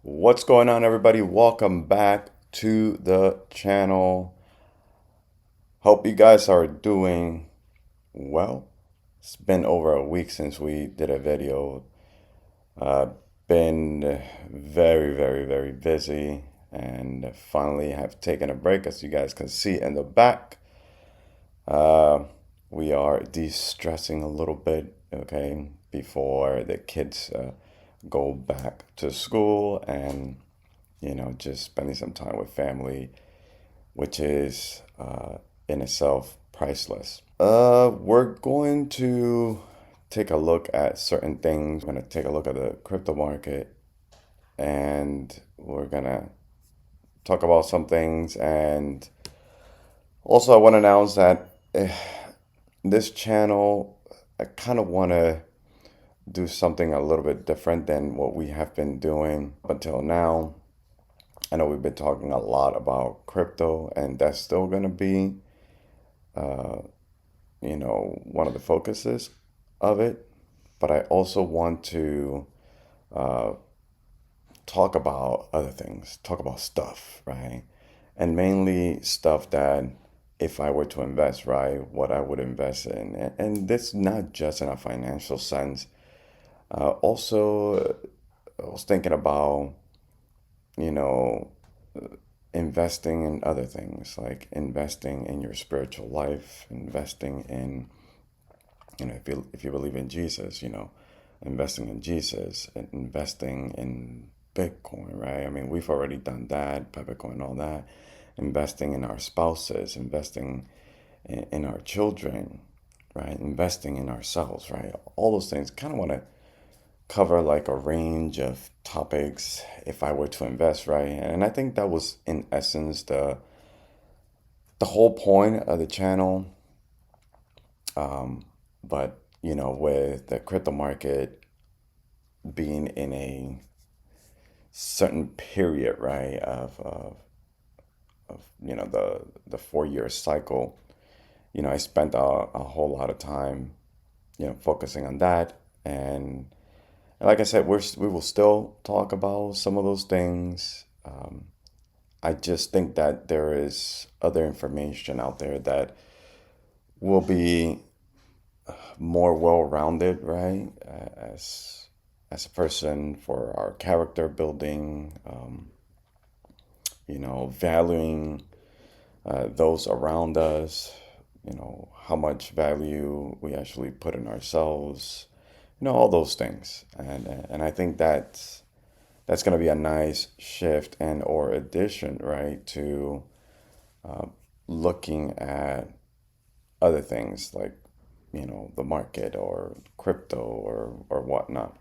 What's going on, everybody? Welcome back to the channel. Hope you guys are doing well. It's been over a week since we did a video. Uh, been very busy and finally have taken a break, as you guys can see in the back. Uh, we are de-stressing a little bit, okay, before the kids go back to school and just spending some time with family, which is in itself priceless. We're going to take a look at certain things. We're going to take a look at the crypto market and we're going to talk about some things. And also, I want to announce that this channel, I kind of want to do something a little bit different than what we have been doing until now. I know we've been talking a lot about crypto, and that's still going to be, one of the focuses of it. But I also want to uh, talk about other things, talk about stuff, right? And mainly stuff that if I were to invest, right, what I would invest in. And this not just in a financial sense. Also, I was thinking about, you know, investing in other things, like investing in your spiritual life, investing in, if you believe in Jesus, investing in Jesus, and investing in Bitcoin, right? I mean, we've already done that, Pepecoin, all that. Investing in our spouses, investing in our children, right? Investing in ourselves, right? All those things. Kind of want to cover like a range of topics if I were to invest, right? And I think that was in essence the whole point of the channel. But with the crypto market being in a certain period, right, of the 4 year cycle, I spent a whole lot of time, focusing on that. And like I said, we will still talk about some of those things. I just think that there is other information out there that will be more well-rounded, right? As a person for our character building, valuing those around us, how much value we actually put in ourselves, all those things. And I think that's going to be a nice shift and or addition, right, to looking at other things like, the market or crypto or whatnot.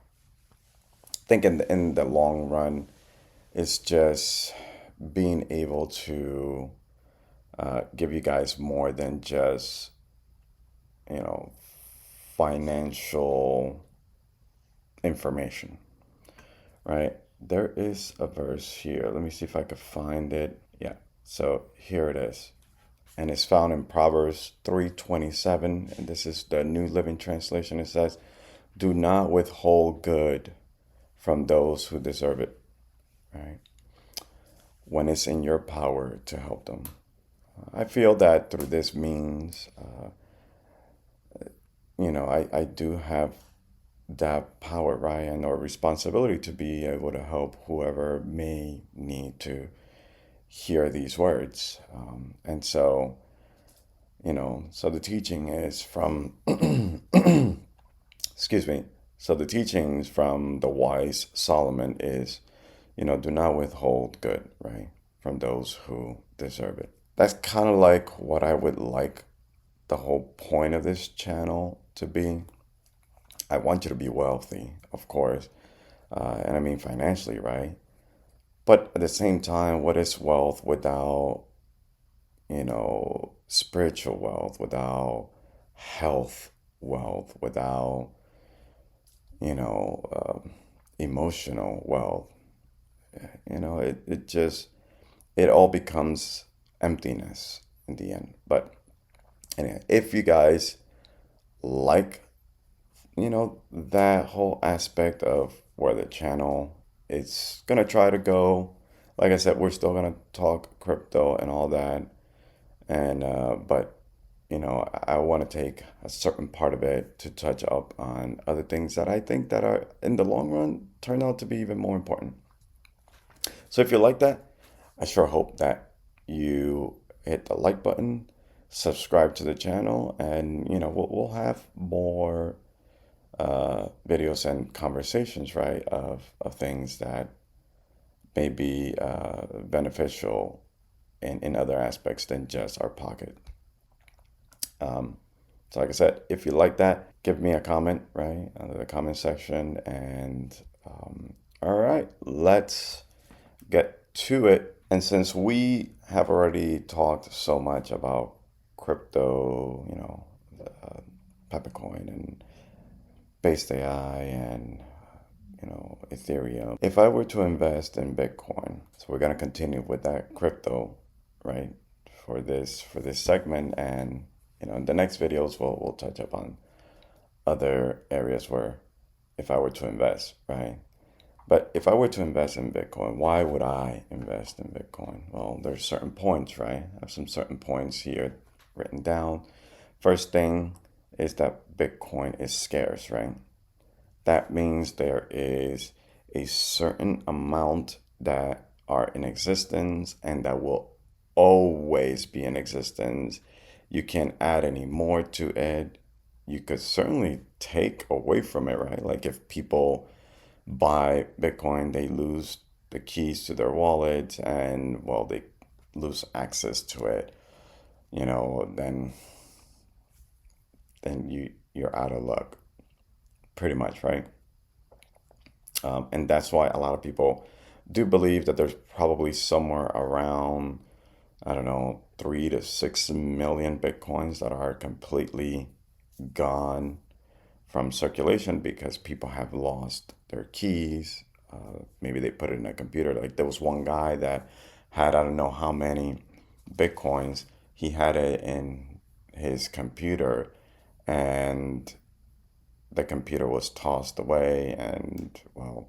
I think in the long run, it's just being able to give you guys more than just, you know, financial information, right? There is a verse here. Let me see if I could find it. Yeah. So here it is. And it's found in Proverbs 3:27. And this is the New Living Translation. It says, "Do not withhold good from those who deserve it," right? When it's in your power to help them. I feel that through this means, I do have that power, right, and or responsibility to be able to help whoever may need to hear these words. And so, so the teaching is from, excuse me, so the teachings from the wise Solomon is, do not withhold good, right, from those who deserve it. That's kind of like what I would like the whole point of this channel to be. I want you to be wealthy, of course, and I mean financially, right? But at the same time, what is wealth without, spiritual wealth, without health wealth, without, you know, emotional wealth? It just, it all becomes emptiness in the end. But anyway, if you guys like, that whole aspect of where the channel it's gonna try to go, like I said, we're still gonna talk crypto and all that, and but I want to take a certain part of it to touch up on other things that I think that are in the long run turn out to be even more important. So if you like that, I sure hope that you hit the like button, subscribe to the channel, and we'll have more videos and conversations, right, of things that may be beneficial in other aspects than just our pocket. So like I said, if you like that, give me a comment, right, under the comment section. And all right, let's get to it. And since we have already talked so much about crypto, Pepecoin and based AI and Ethereum. If I were to invest in Bitcoin, so we're gonna continue with that crypto, right? For this segment, and in the next videos we'll touch up on other areas where if I were to invest, right? But if I were to invest in Bitcoin, why would I invest in Bitcoin? Well, there's certain points, right? I have some certain points here written down. First thing is that Bitcoin is scarce, right? That means there is a certain amount that are in existence and that will always be in existence. You can't add any more to it. You could certainly take away from it, right? Like if people buy Bitcoin, they lose the keys to their wallet and, well, they lose access to it, then you're out of luck, pretty much, right? And that's why a lot of people do believe that there's probably somewhere around, I don't know, 3 to 6 million Bitcoins that are completely gone from circulation because people have lost their keys. Maybe they put it in a computer. Like there was one guy that had, I don't know how many Bitcoins. He had it in his computer, and the computer was tossed away, and well,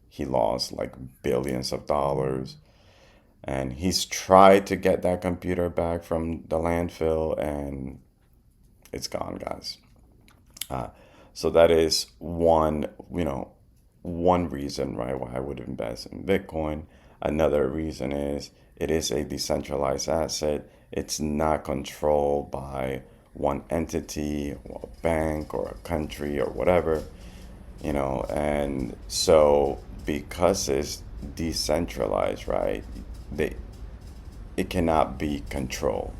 he lost like billions of dollars. And he's tried to get that computer back from the landfill, and it's gone, guys. So that is one reason, right, why I would invest in Bitcoin. Another reason is it is a decentralized asset. It's not controlled by one entity or a bank or a country or whatever, and so because it's decentralized, right, they it cannot be controlled.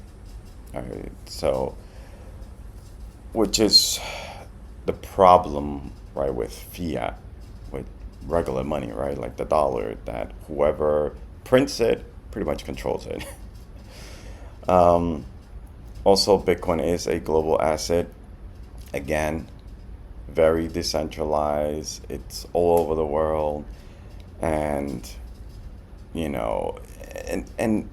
All right? So, which is the problem, right, with fiat, with regular money, right, like the dollar, that whoever prints it pretty much controls it. Also, Bitcoin is a global asset. Again, very decentralized. It's all over the world, and you know, and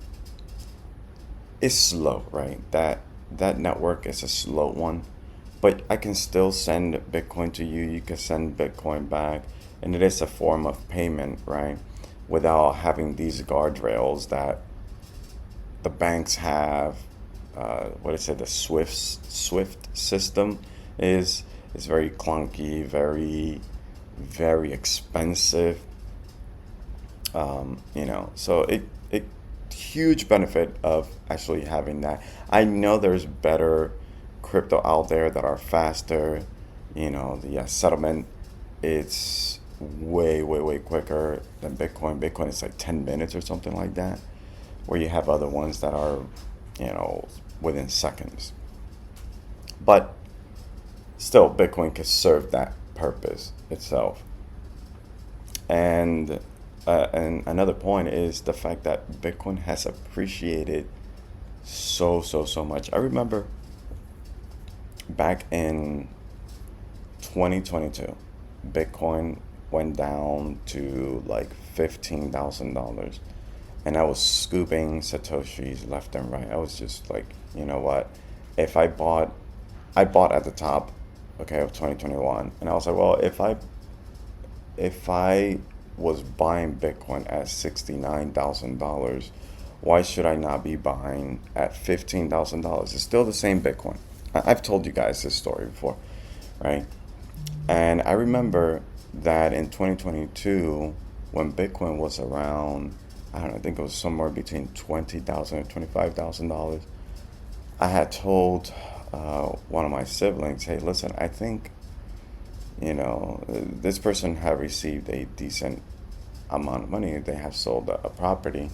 it's slow, right? That network is a slow one, but I can still send Bitcoin to you. You can send Bitcoin back, and it is a form of payment, right? Without having these guardrails that the banks have. What is it? The Swift system is very clunky, very expensive. So it huge benefit of actually having that. I know there's better crypto out there that are faster. The settlement, it's way quicker than Bitcoin. Bitcoin is like 10 minutes or something like that, where you have other ones that are, within seconds. But still, Bitcoin could serve that purpose itself. And another point is the fact that Bitcoin has appreciated so much. I remember back in 2022, Bitcoin went down to like $15,000, and I was scooping Satoshis left and right. I was just like, you know what? If I bought at the top, okay, of 2021, and I was like, well, if I was buying Bitcoin at $69,000, why should I not be buying at $15,000? It's still the same Bitcoin. I've told you guys this story before, right? And I remember that in 2022, when Bitcoin was around, I don't know, I think it was somewhere between $20,000 and $25,000. I had told one of my siblings, hey, listen, I think, this person had received a decent amount of money. They have sold a property.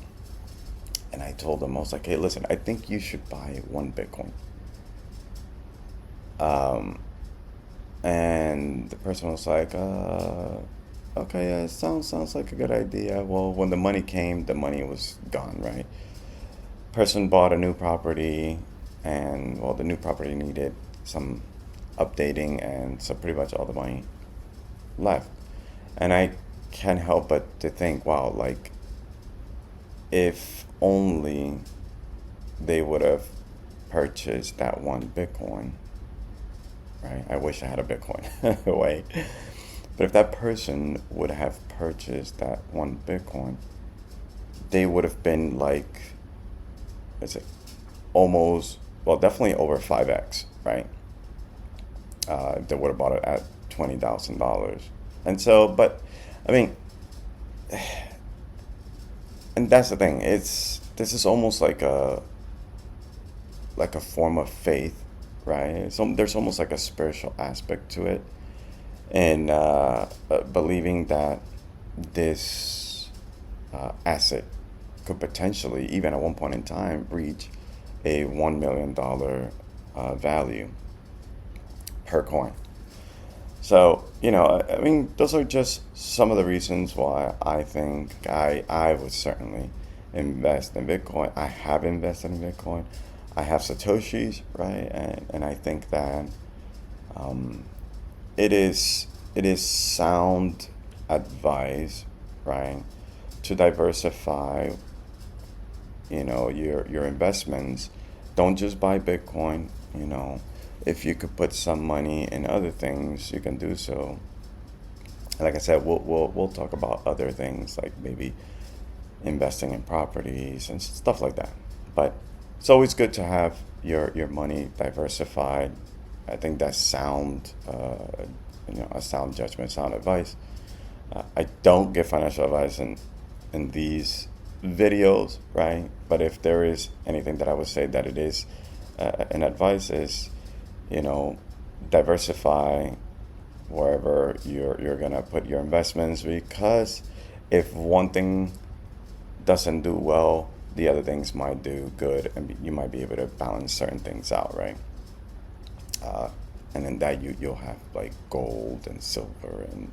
And I told them, I was like, hey, listen, I think you should buy one Bitcoin. And the person was like, okay, yeah, sounds like a good idea. Well, when the money came, the money was gone, right? Person bought a new property, and well, the new property needed some updating, and so pretty much all the money left. And I can't help but to think, wow, like if only they would have purchased that one Bitcoin, right? I wish I had a Bitcoin. Wait. But if that person would have purchased that one Bitcoin, they would have been like, let's say, almost, well, definitely over 5x, right? They would have bought it at $20,000. And so, but, I mean, and that's the thing. This is almost like a form of faith, right? So there's almost like a spiritual aspect to it, and believing that this asset could potentially, even at one point in time, reach a $1 million value per coin. So, I mean, those are just some of the reasons why I think I would certainly invest in Bitcoin. I have invested in Bitcoin. I have Satoshis, right? And I think that it is sound advice, right, to diversify, your investments. Don't just buy Bitcoin, If you could put some money in other things, you can do so. Like I said, we'll talk about other things, like maybe investing in properties and stuff like that. But it's always good to have your money diversified. I think that's sound, a sound judgment, sound advice. I don't give financial advice in these videos, right? But if there is anything that I would say that it is an advice is, diversify wherever you're gonna put your investments, because if one thing doesn't do well, the other things might do good, and you might be able to balance certain things out, right? And in that you'll have like gold and silver and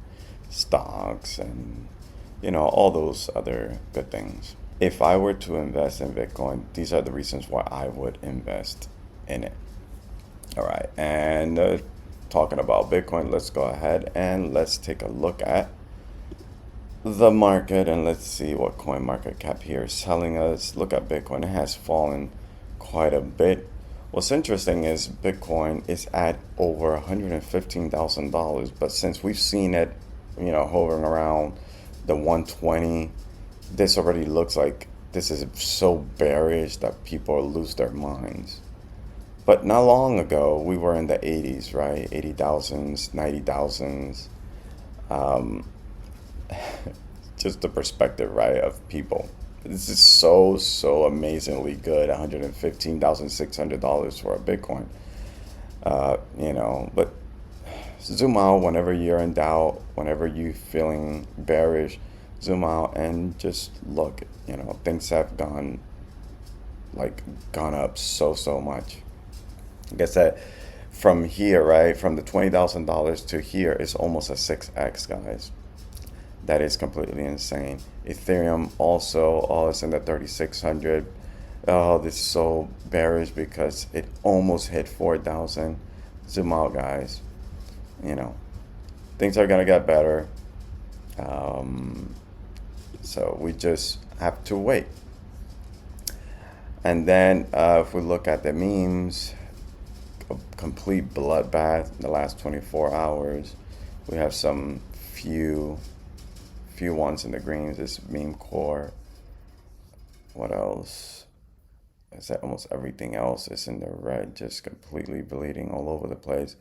stocks and all those other good things. If I were to invest in Bitcoin, these are the reasons why I would invest in it. All right, and talking about Bitcoin, let's go ahead and let's take a look at the market, and let's see what coin market cap here is telling us. Look at Bitcoin. It has fallen quite a bit. What's interesting is Bitcoin is at over $115,000, but since we've seen it, hovering around the 120, this already looks like this is so bearish that people lose their minds. But not long ago, we were in the 80s, right? 80,000s, 90,000s. Just the perspective, right, of people. This is so amazingly good. $115,600 for a Bitcoin. But zoom out whenever you're in doubt, whenever you're feeling bearish, zoom out and just look. Things have gone up so much. Like I said, from here, right, from the $20,000 to here is almost a 6x, guys. That is completely insane. Ethereum also, it's in the 3,600. Oh, this is so bearish because it almost hit 4,000. Zoom out, guys. Things are gonna get better. So we just have to wait. And then if we look at the memes, a complete bloodbath in the last 24 hours. We have some few few ones in the greens. This meme core. What else? Is that almost everything else is in the red, just completely bleeding all over the place.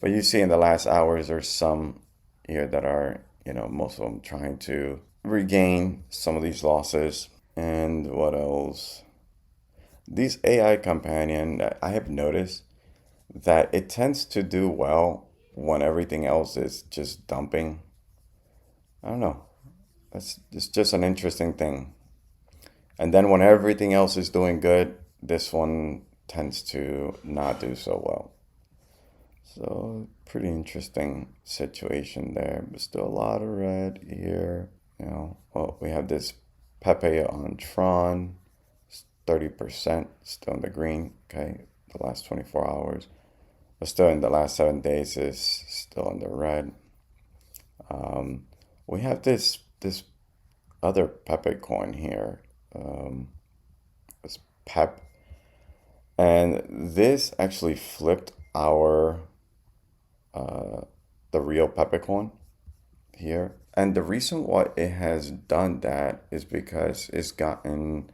But you see in the last hours, there's some here that are, most of them trying to regain some of these losses. And what else? These AI companion, I have noticed that it tends to do well when everything else is just dumping. I don't know. It's just an interesting thing. And then when everything else is doing good, this one tends to not do so well. So pretty interesting situation there, but still a lot of red here. Well, we have this Pepe on Tron, 30%, still in the green. Okay, the last 24 hours, but still in the last 7 days is still in the red. We have this other Pepecoin here, this Pep, and this actually flipped our the real Pepecoin here. And the reason why it has done that is because it's gotten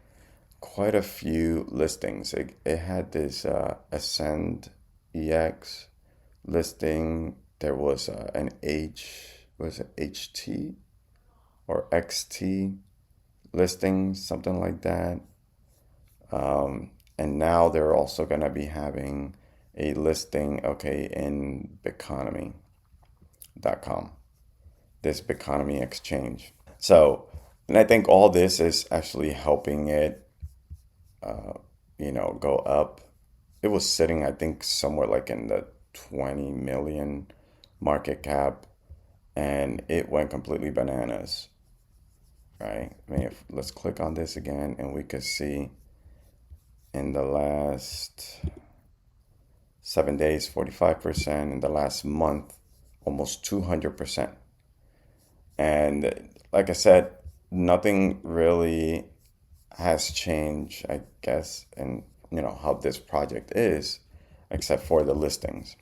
quite a few listings. It had this Ascend EX listing. There was was it HT or XT listing, something like that. And now they're also going to be having a listing, okay, in Beconomy.com, this Beconomy exchange. So, and I think all this is actually helping it, go up. It was sitting, I think, somewhere like in the 20 million market cap, and it went completely bananas, right? I mean, let's click on this again, and we could see in the last 7 days, 45%. In the last month, almost 200%. And like I said, nothing really has changed, I guess, in how this project is, except for the listings.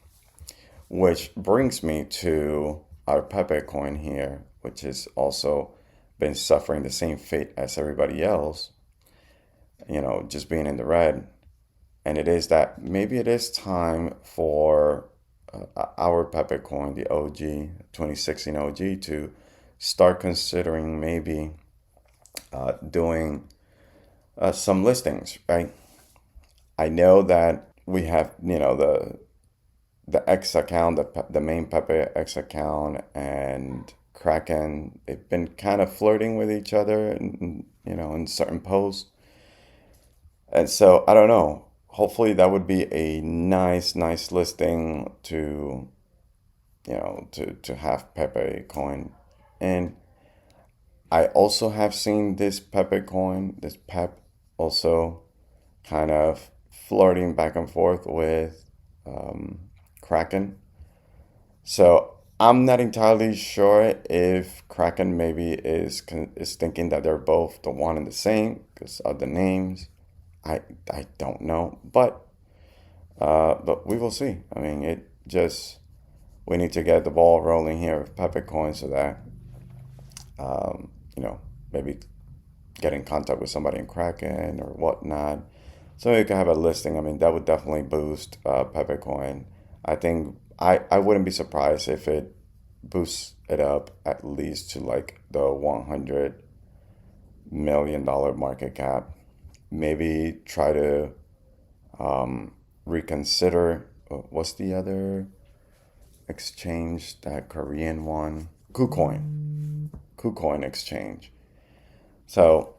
Which brings me to our Pepecoin here, which has also been suffering the same fate as everybody else, just being in the red. And it is that maybe it is time for our Pepecoin, the OG, 2016 OG, to start considering maybe doing some listings, right? I know that we have, the X account, the main Pepe X account, and Kraken. They've been kind of flirting with each other, in certain posts. And so I don't know. Hopefully that would be a nice listing to, to have Pepecoin. And I also have seen this Pepecoin, this Pep, also kind of flirting back and forth with Kraken. So I'm not entirely sure if Kraken maybe is thinking that they're both the one and the same because of the names. I don't know, but we will see. I mean, we need to get the ball rolling here with Pepecoin so that maybe get in contact with somebody in Kraken or whatnot. So you can have a listing. I mean, that would definitely boost Pepecoin. I think I wouldn't be surprised if it boosts it up at least to like the $100 million market cap. Maybe try to reconsider. What's the other exchange? That Korean one? KuCoin exchange. So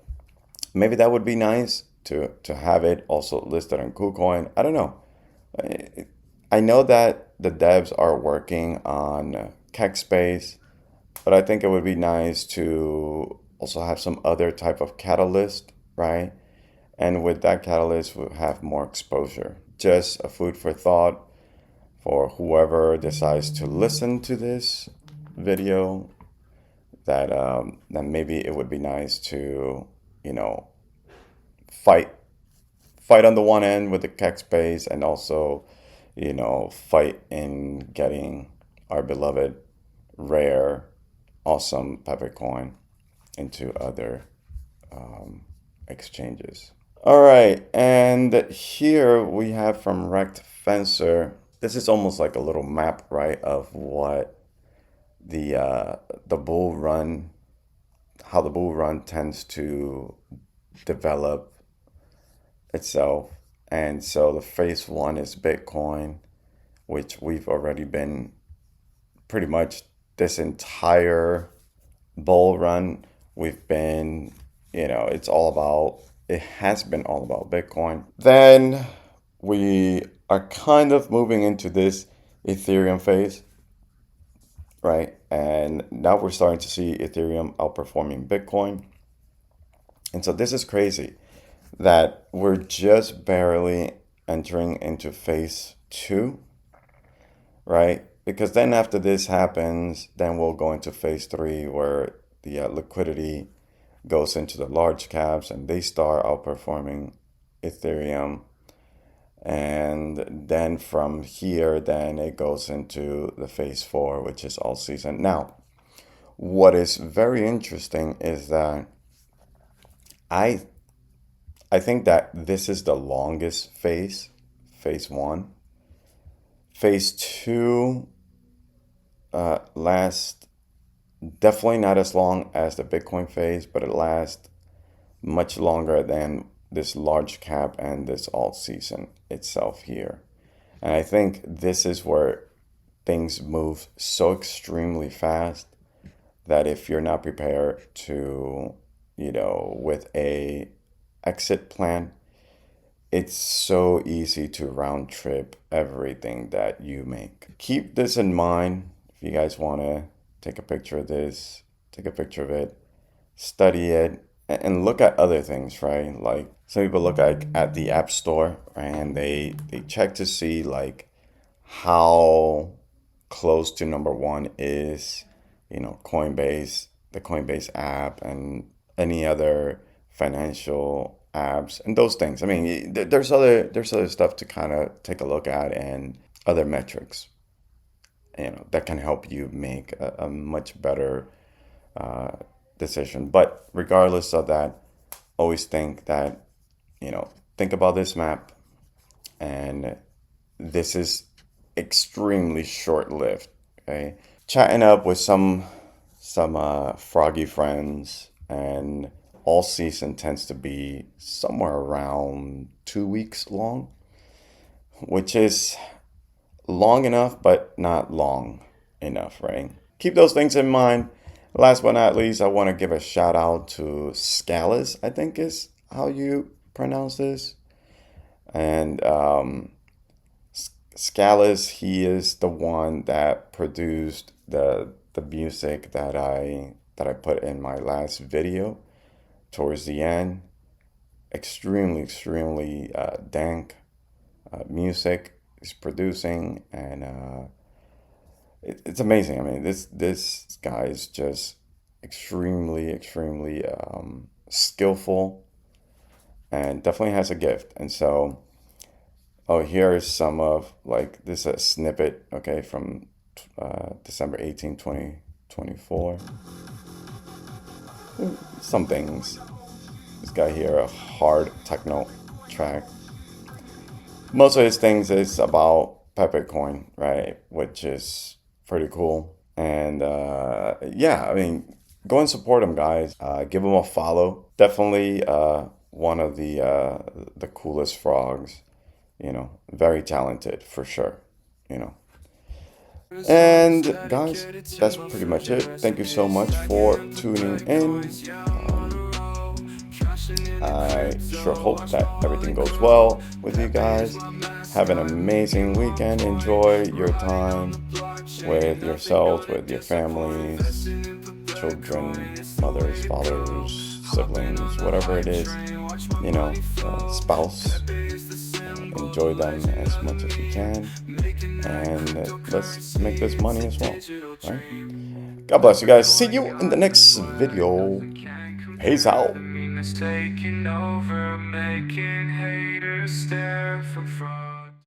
maybe that would be nice to have it also listed on KuCoin. I don't know. I know that the devs are working on Kekistan, but I think it would be nice to also have some other type of catalyst, right? And with that catalyst, we'll have more exposure. Just a food for thought for whoever decides to listen to this video, that maybe it would be nice to, fight on the one end with the Kekistan, and also, fight in getting our beloved rare awesome Pepecoin into other exchanges. All right, and here we have from Rect Fencer. This is almost like a little map, right, of what the bull run, how the bull run tends to develop itself. And so the phase one is Bitcoin, which we've already been pretty much this entire bull run. We've been, it has been all about Bitcoin. Then we are kind of moving into this Ethereum phase, right? And now we're starting to see Ethereum outperforming Bitcoin. And so this is crazy that we're just barely entering into phase two, right? Because then after this happens, then we'll go into phase three where the liquidity goes into the large caps and they start outperforming Ethereum. And then from here, then it goes into the phase four, which is all season. Now, what is very interesting is that I think that this is the longest phase one. Phase two lasts definitely not as long as the Bitcoin phase, but it lasts much longer than this large cap and this alt season itself here. And I think this is where things move so extremely fast that if you're not prepared to, with a exit plan, it's so easy to round trip everything that you make. Keep this in mind. If you guys want to take a picture of this, take a picture of it, study it, and look at other things, right? Like some people look at the App Store, right? And they check to see like how close to number one is, Coinbase, the Coinbase app, and any other financial apps and those things. I mean, there's other stuff to kind of take a look at and other metrics, that can help you make a much better decision. But regardless of that, always think that, think about this map, and this is extremely short-lived. Okay, chatting up with some froggy friends, and all season tends to be somewhere around 2 weeks long, which is long enough, but not long enough, right? Keep those things in mind. Last but not least, I want to give a shout out to Scalis, I think is how you pronounce this. And Scalis, he is the one that produced the music that I put in my last video towards the end. Extremely dank music is producing, and it's amazing. I mean, this guy is just extremely skillful, and definitely has a gift. And so, here is some of like this a snippet, okay, from December 18, 2024. Some things. This guy here, a hard techno track. Most of his things is about Pepecoin, right? Which is pretty cool. And yeah, I mean, go and support him, guys. Give him a follow. Definitely one of the coolest frogs. Very talented for sure. And guys, that's pretty much it. Thank you so much for tuning in. I sure hope that everything goes well with you guys. Have an amazing weekend. Enjoy your time with yourselves, with your families, children, mothers, fathers, siblings, whatever it is, spouse. Enjoy them as much as you can. And let's make this money as well, right? God bless you guys. See you in the next video. Peace out. Taking over, making haters stare from front.